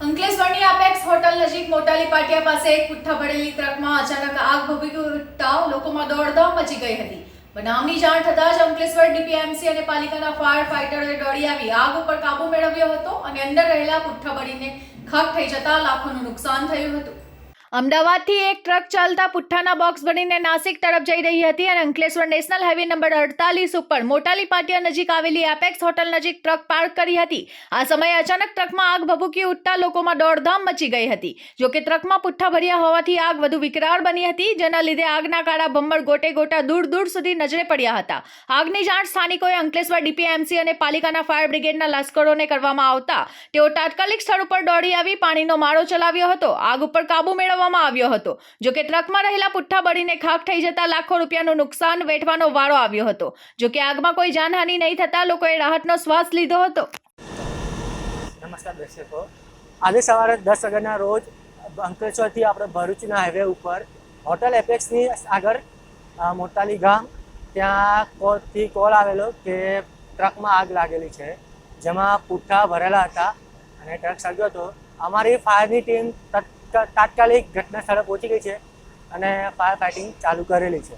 અંકલેશ્વરની apex hotel નજીક મોટાલી પાટિયા પાસે એક પુઠ્ઠા ભરેલી ટ્રકમાં અચાનક આગ ભભૂકી ઉઠતા લોકોમાં દોડધામ મચી ગઈ હતી। બનાવની જાણ થતાં જ અંકલેશ્વર ડીપીએમસી અને પાલિકાના ફાયર ફાઈટરોએ દોડી આવી આગ ઉપર કાબુ મેળવ્યો હતો અને અંદર રહેલા પુઠ્ઠા બળીને ખાખ થઈ જતા લાખોનું નુકસાન થયું હતું। અમદાવાદથી એક ટ્રક ચાલતા પુઠ્ઠાના બોક્સ ભરીને નાસિક તરફ જઈ રહી હતી અને અંકલેશ્વર નેશનલ હાઈવે નંબર 48 ઉપર મોટાલી પાટિયા નજીક આવેલી એપેક્સ હોટલ નજીક ટ્રક પાર્ક કરી હતી। આ સમયે અચાનક ટ્રકમાં આગ ભભૂકી ઉઠતા લોકોમાં દોડધામ મચી ગઈ હતી। જો કે ટ્રકમાં પુઠ્ઠા ભર્યા હોવાથી આગ વધુ વિકરાળ બની હતી, જેના લીધે આગના કાળા ભંબર ગોટે ગોટા દૂર દૂર સુધી નજરે પડ્યા હતા। આગની જાણ સ્થાનિકોએ અંકલેશ્વર ડીપીએમસી અને પાલિકાના ફાયર બ્રિગેડના લશ્કરોને કરવામાં આવતા તેઓ તાત્કાલિક સ્થળ ઉપર દોડી આવી પાણીનો મારો ચલાવ્યો હતો। આગ ઉપર કાબુ આવ્યો હતો। જો કે ટ્રકમાં રહેલા પુઠ્ઠા બળીને ખાખ થઈ જતા લાખો રૂપિયાનું નુકસાન વેઠવાનો વારો આવ્યો હતો। જો કે આગમાં કોઈ જાનહાનિ નહીં થતા લોકોએ રાહતનો શ્વાસ લીધો હતો। નમસ્કાર દર્શકો, આજે સવારે 10 વાગ્યાના રોજ અંકલેશ્વરથી આપણે ભરૂચના હાઈવે ઉપર હોટલ એપેક્સની આગળ મોટાલી ગામ ત્યાંથી કોલ આવેલો કે ટ્રકમાં આગ લાગેલી છે, જેમાં પુઠ્ઠા ભરેલા હતા અને ટ્રક સળગ્યો હતો। અમારી ફાયરની ટીમ તાત્કાલિક ઘટના સ્થળે પહોંચી ગઈ છે અને ફાયર ફાઇટિંગ ચાલુ કરેલી છે।